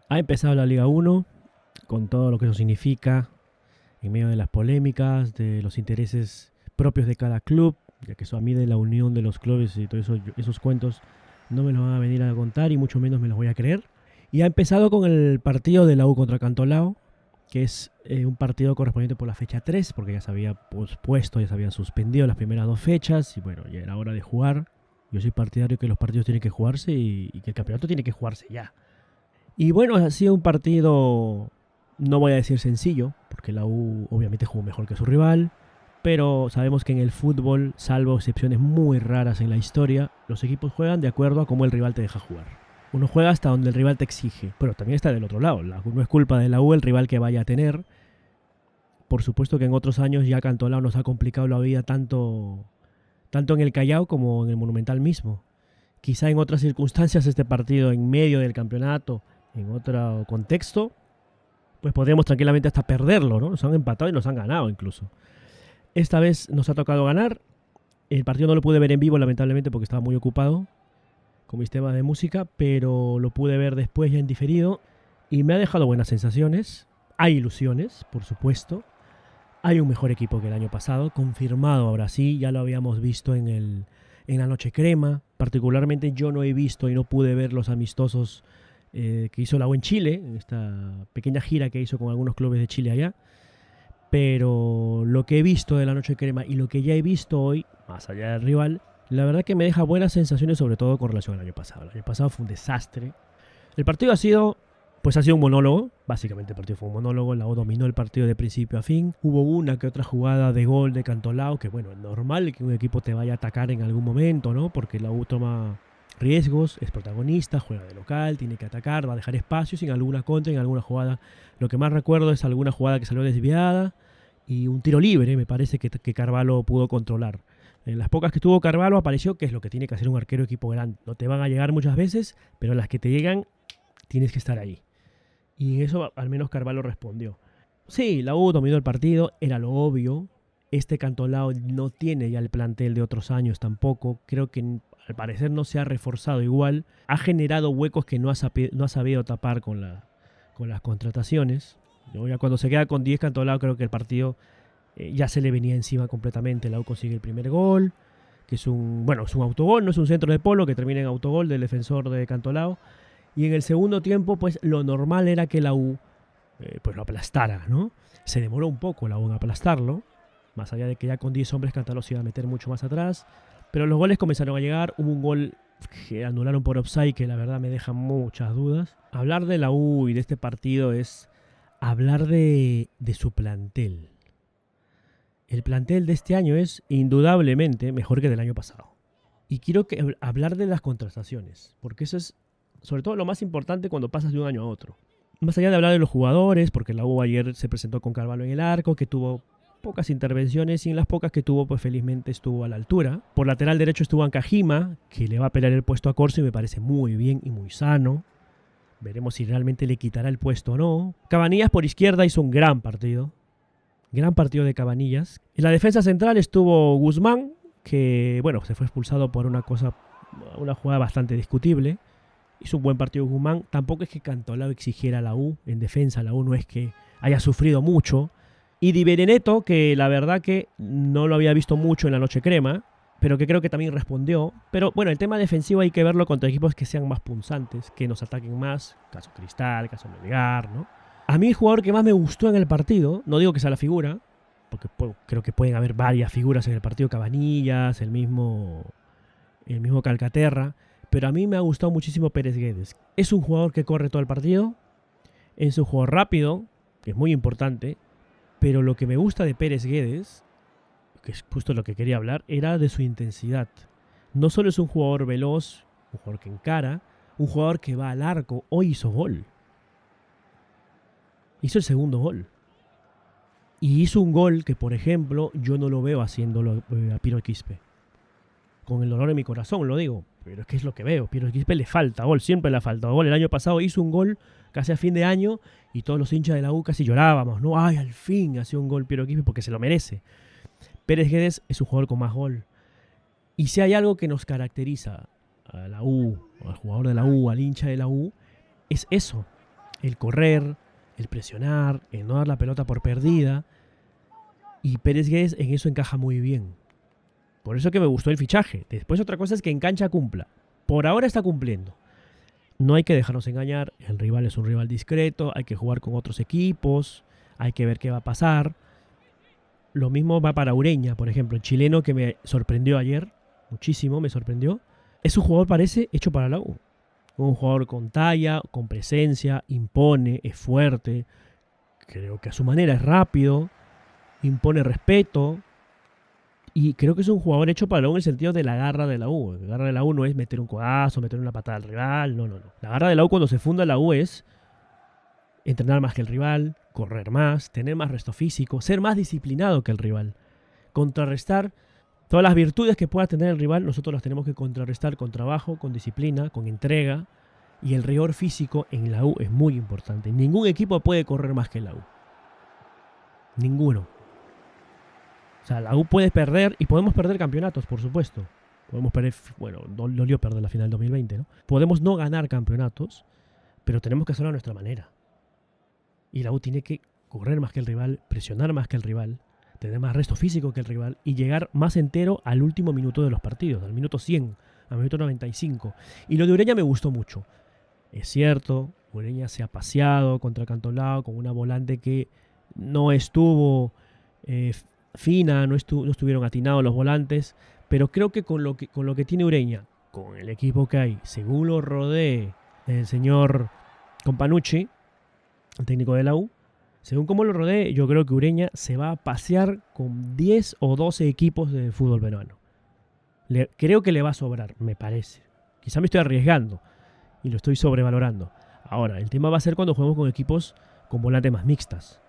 Ha empezado la Liga 1 con todo lo que eso significa, en medio de las polémicas, de los intereses propios de cada club, ya que eso a mí de la unión de los clubes y todos esos cuentos no me los van a venir a contar y mucho menos me los voy a creer. Y ha empezado con el partido de la U contra Cantolao, que es un partido correspondiente por la fecha 3, porque ya se había pospuesto, ya se habían suspendido las primeras dos fechas, y bueno, ya era hora de jugar. Yo soy partidario que los partidos tienen que jugarse y que el campeonato tiene que jugarse ya. Y bueno, ha sido un partido, no voy a decir sencillo, porque la U obviamente jugó mejor que su rival, pero sabemos que en el fútbol, salvo excepciones muy raras en la historia, los equipos juegan de acuerdo a cómo el rival te deja jugar. Uno juega hasta donde el rival te exige, pero también está del otro lado. No es culpa de la U el rival que vaya a tener. Por supuesto que en otros años ya Cantolao nos ha complicado la vida tanto en el Callao como en el Monumental mismo. Quizá en otras circunstancias este partido en medio del campeonato, en otro contexto, pues podríamos tranquilamente hasta perderlo, ¿no? Nos han empatado y nos han ganado incluso. Esta vez nos ha tocado ganar. El partido no lo pude ver en vivo, lamentablemente, porque estaba muy ocupado con mis temas de música, pero lo pude ver después ya en diferido y me ha dejado buenas sensaciones. Hay ilusiones, por supuesto. Hay un mejor equipo que el año pasado, confirmado ahora sí, ya lo habíamos visto en la Noche Crema. Particularmente yo no he visto y no pude ver los amistosos que hizo la U en Chile, en esta pequeña gira que hizo con algunos clubes de Chile allá. Pero lo que he visto de la Noche Crema y lo que ya he visto hoy, más allá del rival, la verdad que me deja buenas sensaciones, sobre todo con relación al año pasado. El año pasado fue un desastre. El partido ha sido un monólogo. Básicamente el partido fue un monólogo. La U dominó el partido de principio a fin. Hubo una que otra jugada de gol de Cantolao, que bueno, es normal que un equipo te vaya a atacar en algún momento, ¿no? Porque la U toma riesgos, es protagonista, juega de local, tiene que atacar, va a dejar espacios en alguna contra, en alguna jugada. Lo que más recuerdo es alguna jugada que salió desviada y un tiro libre, me parece que Carvalho pudo controlar. En las pocas que tuvo Carvalho apareció que es lo que tiene que hacer un arquero equipo grande. No te van a llegar muchas veces, pero las que te llegan tienes que estar ahí. Y en eso al menos Carvalho respondió. Sí, la U dominó el partido, era lo obvio. Este Cantolao no tiene ya el plantel de otros años tampoco. Creo que al parecer no se ha reforzado igual. Ha generado huecos que no ha sabido tapar con las contrataciones. Ya cuando se queda con 10 Cantolao creo que el partido ya se le venía encima completamente. La U consigue el primer gol, que es un autogol, no es un centro de polo, que termina en autogol del defensor de Cantolao. Y en el segundo tiempo, pues lo normal era que la U pues lo aplastara, ¿no? Se demoró un poco la U en aplastarlo, más allá de que ya con 10 hombres Cantolao se iba a meter mucho más atrás. Pero los goles comenzaron a llegar. Hubo un gol que anularon por offside que la verdad me deja muchas dudas. Hablar de la U y de este partido es hablar de su plantel. El plantel de este año es indudablemente mejor que del año pasado. Y quiero hablar de las contrataciones, porque eso es sobre todo lo más importante cuando pasas de un año a otro. Más allá de hablar de los jugadores, porque la U ayer se presentó con Carvalho en el arco, que tuvo pocas intervenciones y en las pocas que tuvo, pues felizmente estuvo a la altura. Por lateral derecho estuvo Ancajima, que le va a pelear el puesto a Corso y me parece muy bien y muy sano. Veremos si realmente le quitará el puesto o no. Cabanillas por izquierda hizo un gran partido. Gran partido de Cabanillas. En la defensa central estuvo Guzmán, que bueno, se fue expulsado por una jugada bastante discutible. Hizo un buen partido Guzmán. Tampoco es que Cantolao exigiera a la U. En defensa la U no es que haya sufrido mucho. Y Di Benedetto, que la verdad que no lo había visto mucho en la Noche Crema, pero que creo que también respondió. Pero bueno, el tema defensivo hay que verlo contra equipos que sean más punzantes, que nos ataquen más. Caso Cristal, caso Melgar, ¿no? A mí el jugador que más me gustó en el partido, no digo que sea la figura, porque creo que pueden haber varias figuras en el partido, Cabanillas, el mismo Calcaterra, pero a mí me ha gustado muchísimo Pérez Guedes. Es un jugador que corre todo el partido, es un jugador rápido, que es muy importante, pero lo que me gusta de Pérez Guedes, que es justo lo que quería hablar, era de su intensidad. No solo es un jugador veloz, un jugador que encara, un jugador que va al arco. Hoy hizo gol. Hizo el segundo gol. Y hizo un gol que, por ejemplo, yo no lo veo haciéndolo a Piero Quispe. Con el dolor en mi corazón lo digo, pero es que es lo que veo. Piero Quispe le falta gol, siempre le ha faltado gol. El año pasado hizo un gol casi a fin de año y todos los hinchas de la U casi llorábamos, ¿no? Ay, al fin hacía un gol Piero Quispe porque se lo merece. Pérez Guedes es un jugador con más gol. Y si hay algo que nos caracteriza a la U, al jugador de la U, al hincha de la U, es eso. el correr, el presionar, el no dar la pelota por perdida. Y Pérez Guedes en eso encaja muy bien. Por eso que me gustó el fichaje. Después otra cosa es que en cancha cumpla. Por ahora está cumpliendo. No hay que dejarnos engañar. El rival es un rival discreto. Hay que jugar con otros equipos. Hay que ver qué va a pasar. Lo mismo va para Ureña, por ejemplo. El chileno que me sorprendió ayer. Muchísimo me sorprendió. Es un jugador, parece, hecho para la U. Un jugador con talla, con presencia, impone, es fuerte. Creo que a su manera es rápido. Impone respeto. Y creo que es un jugador hecho para la U en el sentido de la garra de la U. La garra de la U no es meter un codazo, meter una patada al rival. No. La garra de la U cuando se funda la U es entrenar más que el rival, correr más, tener más resto físico, ser más disciplinado que el rival. Contrarrestar todas las virtudes que pueda tener el rival, nosotros las tenemos que contrarrestar con trabajo, con disciplina, con entrega. Y el rigor físico en la U es muy importante. Ningún equipo puede correr más que la U. Ninguno. O sea, la U puede perder y podemos perder campeonatos, por supuesto. Podemos perder, bueno, dolió perder la final del 2020, ¿no? Podemos no ganar campeonatos, pero tenemos que hacerlo a nuestra manera. Y la U tiene que correr más que el rival, presionar más que el rival, tener más resto físico que el rival y llegar más entero al último minuto de los partidos, al minuto 100, al minuto 95. Y lo de Ureña me gustó mucho. Es cierto, Ureña se ha paseado contra Cantolao con una volante que no estuvo fina, no estuvieron atinados los volantes, pero creo que con lo que tiene Ureña, con el equipo que hay, según lo rodee el señor Companucci, el técnico de la U, según cómo lo rodee, yo creo que Ureña se va a pasear con 10 o 12 equipos de fútbol peruano. Creo que le va a sobrar, me parece. Quizá me estoy arriesgando y lo estoy sobrevalorando. Ahora, el tema va a ser cuando juguemos con equipos con volantes más mixtas,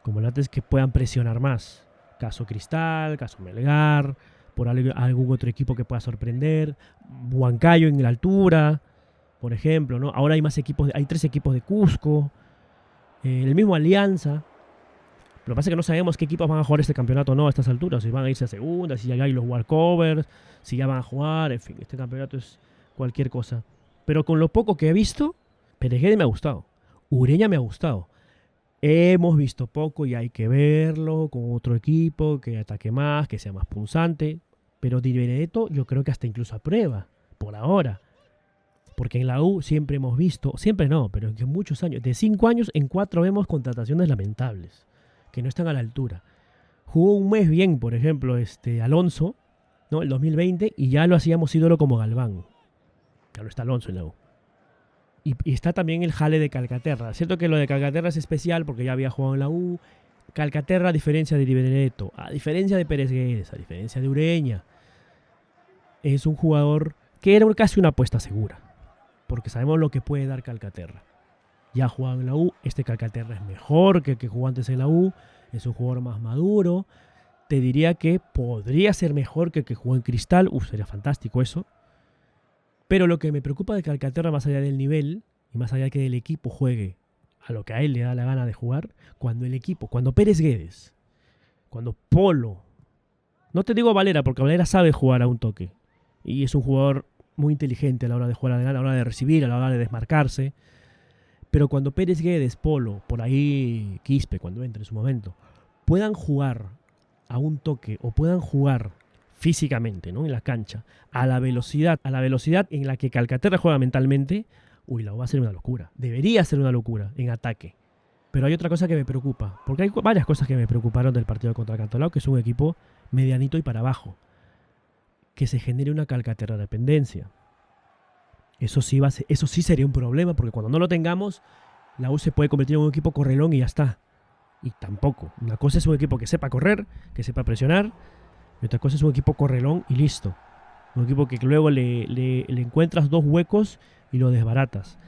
con volantes que puedan presionar más. Caso Cristal, caso Melgar, por algún otro equipo que pueda sorprender. Huancayo en la altura, por ejemplo, ¿no? Ahora hay más equipos, hay 3 equipos de Cusco. El mismo Alianza. Lo que pasa es que no sabemos qué equipos van a jugar este campeonato o no a estas alturas. Si van a irse a segunda, si ya hay los walkovers, si ya van a jugar. En fin, este campeonato es cualquier cosa. Pero con lo poco que he visto, Pérez Guedes me ha gustado. Ureña me ha gustado. Hemos visto poco y hay que verlo con otro equipo que ataque más, que sea más punzante. Pero Di Benedetto yo creo que hasta incluso aprueba, por ahora. Porque en la U siempre hemos visto, siempre no, pero en muchos años, de 5 años en 4 vemos contrataciones lamentables, que no están a la altura. Jugó un mes bien, por ejemplo, Alonso, ¿no? El 2020, y ya lo hacíamos ídolo como Galván. Ya no está Alonso en la U. Y está también el jale de Calcaterra. Cierto que lo de Calcaterra es especial porque ya había jugado en la U. Calcaterra, a diferencia de Di Benedetto, a diferencia de Pérez Guedes, a diferencia de Ureña, es un jugador que era casi una apuesta segura. Porque sabemos lo que puede dar Calcaterra. Ya ha jugado en la U, este Calcaterra es mejor que el que jugó antes en la U, es un jugador más maduro. Te diría que podría ser mejor que el que jugó en Cristal, sería fantástico eso. Pero lo que me preocupa de Calcaterra, más allá del nivel, y más allá de que el equipo juegue a lo que a él le da la gana de jugar, cuando Pérez Guedes, cuando Polo, no te digo Valera, porque Valera sabe jugar a un toque, y es un jugador muy inteligente a la hora de jugar adelante, a la hora de recibir, a la hora de desmarcarse. Pero cuando Pérez Guedes, Polo, por ahí Quispe, cuando entre en su momento, puedan jugar a un toque o puedan jugar físicamente, ¿no? En la cancha, a la velocidad en la que Calcaterra juega mentalmente, la U va a ser una locura. Debería ser una locura en ataque. Pero hay otra cosa que me preocupa, porque hay varias cosas que me preocuparon del partido contra Cantolao, que es un equipo medianito y para abajo. Que se genere una Calcaterra dependencia. Eso sí sería un problema, porque cuando no lo tengamos, la U se puede convertir en un equipo correlón y ya está. Y tampoco. Una cosa es un equipo que sepa correr, que sepa presionar, y otra cosa es un equipo correlón y listo. Un equipo que luego le encuentras 2 huecos y lo desbaratas.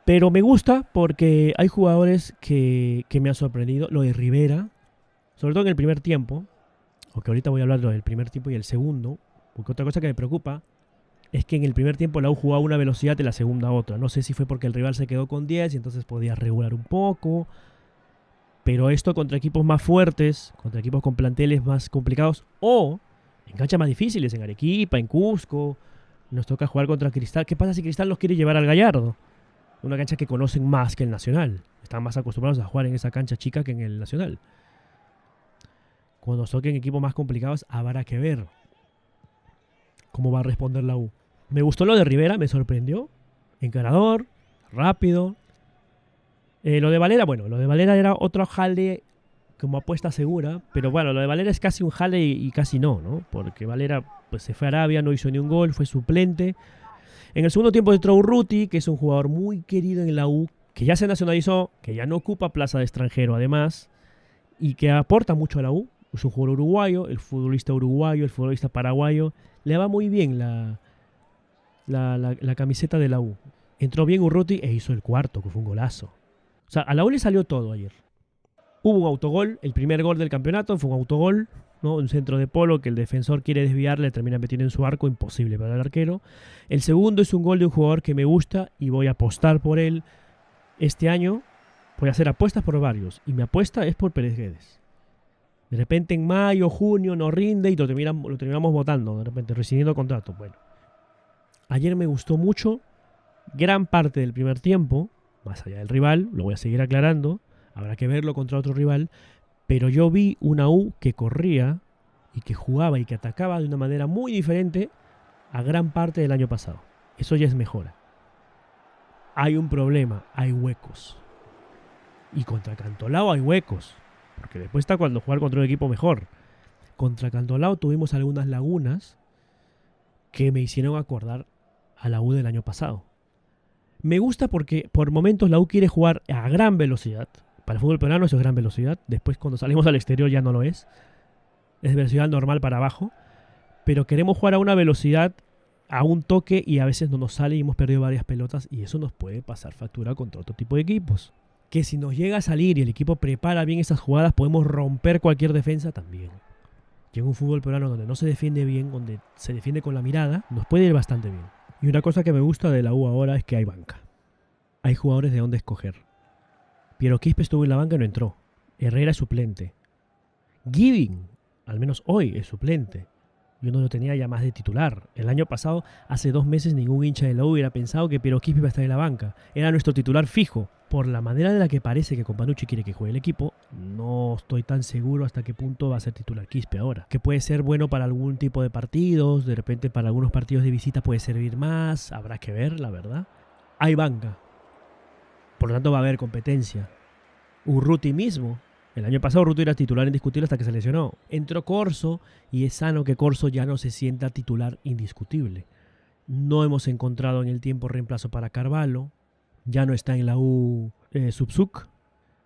Pero me gusta porque hay jugadores que me han sorprendido. Lo de Rivera, sobre todo en el primer tiempo, porque ahorita voy a hablar del primer tiempo y el segundo, porque otra cosa que me preocupa es que en el primer tiempo la U jugaba a una velocidad y la segunda a otra. No sé si fue porque el rival se quedó con 10 y entonces podía regular un poco, pero esto contra equipos más fuertes, contra equipos con planteles más complicados o en canchas más difíciles, en Arequipa, en Cusco, nos toca jugar contra Cristal. ¿Qué pasa si Cristal nos quiere llevar al Gallardo? Una cancha que conocen más que el Nacional. Están más acostumbrados a jugar en esa cancha chica que en el Nacional. Cuando nos toquen equipos más complicados, habrá que ver cómo va a responder la U. Me gustó lo de Rivera, me sorprendió. Encarador, rápido. Lo de Valera era otro jale como apuesta segura, pero bueno, lo de Valera es casi un jale y casi no, porque Valera pues se fue a Arabia, no hizo ni un gol, fue suplente. En el segundo tiempo entró Urruti, que es un jugador muy querido en la U, que ya se nacionalizó, que ya no ocupa plaza de extranjero además, y que aporta mucho a la U. Es un jugador uruguayo, el futbolista paraguayo. Le va muy bien la camiseta de la U. Entró bien Urruti e hizo el cuarto, que fue un golazo. O sea, a la U le salió todo ayer. Hubo un autogol, el primer gol del campeonato fue un autogol, ¿no? Un centro de Polo que el defensor quiere desviar, le termina metiendo en su arco, imposible para el arquero. El segundo es un gol de un jugador que me gusta y voy a apostar por él este año. Voy a hacer apuestas por varios y mi apuesta es por Pérez Guedes. De repente en mayo, junio no rinde y lo terminamos votando, de repente rescindiendo contrato. Bueno, ayer me gustó mucho, gran parte del primer tiempo, más allá del rival, lo voy a seguir aclarando. Habrá que verlo contra otro rival, pero yo vi una U que corría y que jugaba y que atacaba de una manera muy diferente a gran parte del año pasado. Eso ya es mejora. Hay un problema, hay huecos. Y contra Cantolao hay huecos, porque después está cuando jugar contra un equipo mejor. Contra Cantolao tuvimos algunas lagunas que me hicieron acordar a la U del año pasado. Me gusta porque por momentos la U quiere jugar a gran velocidad. Para el fútbol peruano eso es gran velocidad. Después cuando salimos al exterior ya no lo es. Es velocidad normal para abajo. Pero queremos jugar a una velocidad, a un toque, y a veces no nos sale y hemos perdido varias pelotas. Y eso nos puede pasar factura contra otro tipo de equipos. Que si nos llega a salir y el equipo prepara bien esas jugadas, podemos romper cualquier defensa también. Y en un fútbol peruano donde no se defiende bien, donde se defiende con la mirada, nos puede ir bastante bien. Y una cosa que me gusta de la U ahora es que hay banca. Hay jugadores de dónde escoger. Piero Quispe estuvo en la banca y no entró. Herrera es suplente. Giving, al menos hoy, es suplente. Yo no lo tenía ya más de titular. El año pasado, hace 2 meses, ningún hincha de la U hubiera pensado que Piero Quispe iba a estar en la banca. Era nuestro titular fijo. Por la manera de la que parece que Companucci quiere que juegue el equipo, no estoy tan seguro hasta qué punto va a ser titular Quispe ahora. Que puede ser bueno para algún tipo de partidos, de repente para algunos partidos de visita puede servir más, habrá que ver, la verdad. Hay banca. Por lo tanto va a haber competencia. Urruti mismo. El año pasado Urruti era titular indiscutible hasta que se lesionó. Entró Corso y es sano que Corso ya no se sienta titular indiscutible. No hemos encontrado en el tiempo reemplazo para Carvalho. Ya no está en la U Subsuk.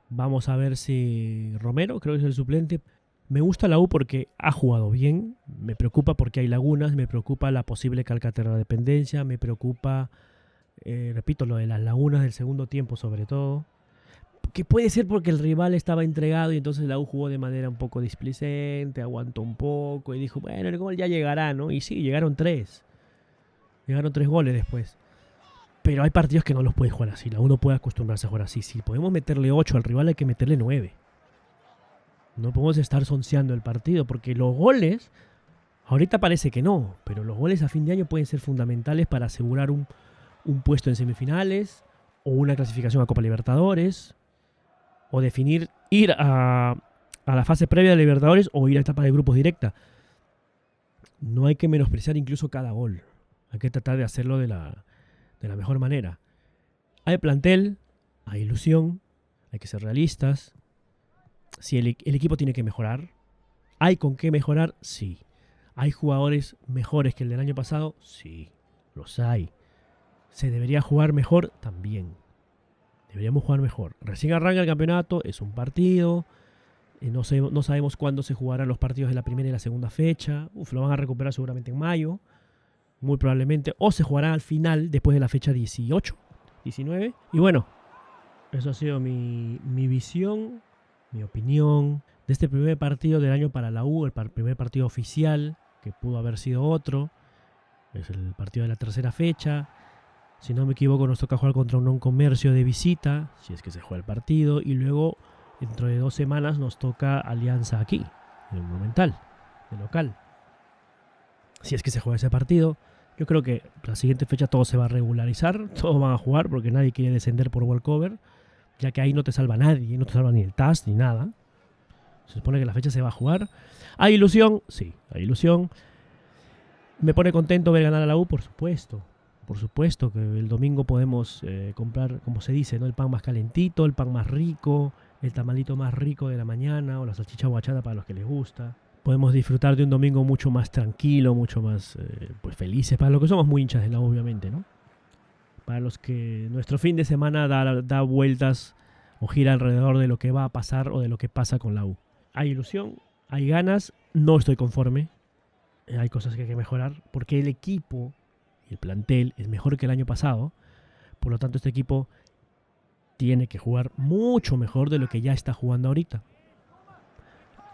Vamos a ver si Romero, creo que es el suplente. Me gusta la U porque ha jugado bien. Me preocupa porque hay lagunas. Me preocupa la posible calcaterra dependencia. Me preocupa... repito, lo de las lagunas del segundo tiempo sobre todo, que puede ser porque el rival estaba entregado y entonces la U jugó de manera un poco displicente, aguantó un poco y dijo, bueno, el gol ya llegará, ¿no? Y sí, llegaron 3 goles después, pero hay partidos que no los puede jugar así. La U no puede acostumbrarse a jugar así. Si podemos meterle 8 al rival, hay que meterle 9. No podemos estar sonceando el partido porque los goles, ahorita parece que no, pero los goles a fin de año pueden ser fundamentales para asegurar un puesto en semifinales o una clasificación a Copa Libertadores o definir ir a la fase previa de Libertadores o ir a etapa de grupos directa. No hay que menospreciar incluso cada gol. Hay que tratar de hacerlo de la mejor manera. Hay plantel, hay ilusión, hay que ser realistas. Si el equipo tiene que mejorar, ¿hay con qué mejorar? Sí. ¿Hay jugadores mejores que el del año pasado? Sí, los hay. ¿Se debería jugar mejor? También. Deberíamos jugar mejor. Recién arranca el campeonato, es un partido. No sabemos cuándo se jugarán los partidos de la primera y la segunda fecha. Lo van a recuperar seguramente en mayo. Muy probablemente. O se jugará al final, después de la fecha 18, 19. Y bueno, eso ha sido mi visión, mi opinión de este primer partido del año para la U. El primer partido oficial, que pudo haber sido otro. Es el partido de la tercera fecha. Si no me equivoco, nos toca jugar contra un comercio de visita, si es que se juega el partido. Y luego, dentro de 2 semanas, nos toca Alianza aquí, en el Monumental, de local. Si es que se juega ese partido, Yo creo que la siguiente fecha todo se va a regularizar, todos van a jugar porque nadie quiere descender por walkover, ya que ahí no te salva nadie, no te salva ni el TAS ni nada. Se supone que la fecha se va a jugar. ¿Hay ilusión? Sí, hay ilusión. ¿Me pone contento ver ganar a la U? Por supuesto. Por supuesto que el domingo podemos comprar, como se dice, ¿no? El pan más calentito, el pan más rico, el tamalito más rico de la mañana o la salchicha guachada para los que les gusta. Podemos disfrutar de un domingo mucho más tranquilo, mucho más pues felices, para los que somos muy hinchas de la U, obviamente, ¿no? Para los que nuestro fin de semana da vueltas o gira alrededor de lo que va a pasar o de lo que pasa con la U. Hay ilusión, hay ganas, no estoy conforme, hay cosas que hay que mejorar, porque el equipo y el plantel es mejor que el año pasado, por lo tanto este equipo tiene que jugar mucho mejor de lo que ya está jugando ahorita.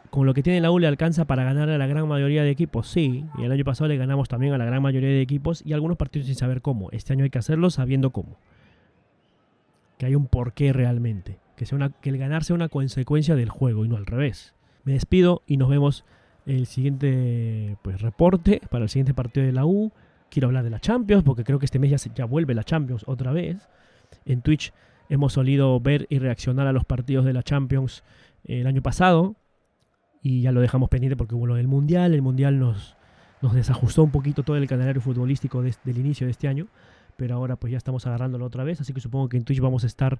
Con lo que tiene la U le alcanza para ganar a la gran mayoría de equipos, sí, y el año pasado le ganamos también a la gran mayoría de equipos y algunos partidos sin saber cómo. Este año hay que hacerlo sabiendo cómo. Que hay un porqué realmente, que el ganar sea una consecuencia del juego y no al revés. Me despido y nos vemos en el siguiente reporte para el siguiente partido de la U. Quiero hablar de la Champions porque creo que este mes ya vuelve la Champions otra vez. En Twitch hemos solido ver y reaccionar a los partidos de la Champions el año pasado y ya lo dejamos pendiente porque hubo lo del Mundial. El Mundial nos desajustó un poquito todo el calendario futbolístico del inicio de este año, pero ahora pues ya estamos agarrándolo otra vez, así que supongo que en Twitch vamos a estar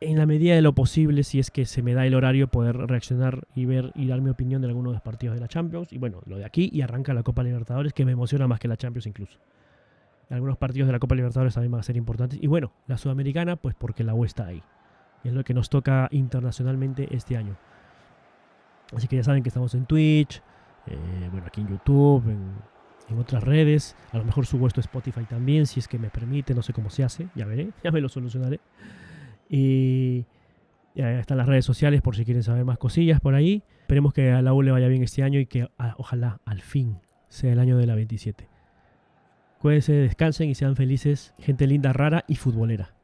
en la medida de lo posible, si es que se me da el horario, poder reaccionar y ver y dar mi opinión de algunos de los partidos de la Champions. Y bueno, lo de aquí y arranca la Copa Libertadores, que me emociona más que la Champions incluso. Algunos partidos de la Copa Libertadores también van a ser importantes. Y bueno, la Sudamericana, pues porque la U está ahí. Es lo que nos toca internacionalmente este año. Así que ya saben que estamos en Twitch, bueno, aquí en YouTube, en otras redes. A lo mejor subo esto a Spotify también, si es que me permite, no sé cómo se hace, ya veré, ya me lo solucionaré. Y ya están las redes sociales por si quieren saber más cosillas por ahí. Esperemos que a la U le vaya bien este año y que ojalá al fin sea el año de la 27. Cuídense, descansen y sean felices, gente linda, rara y futbolera.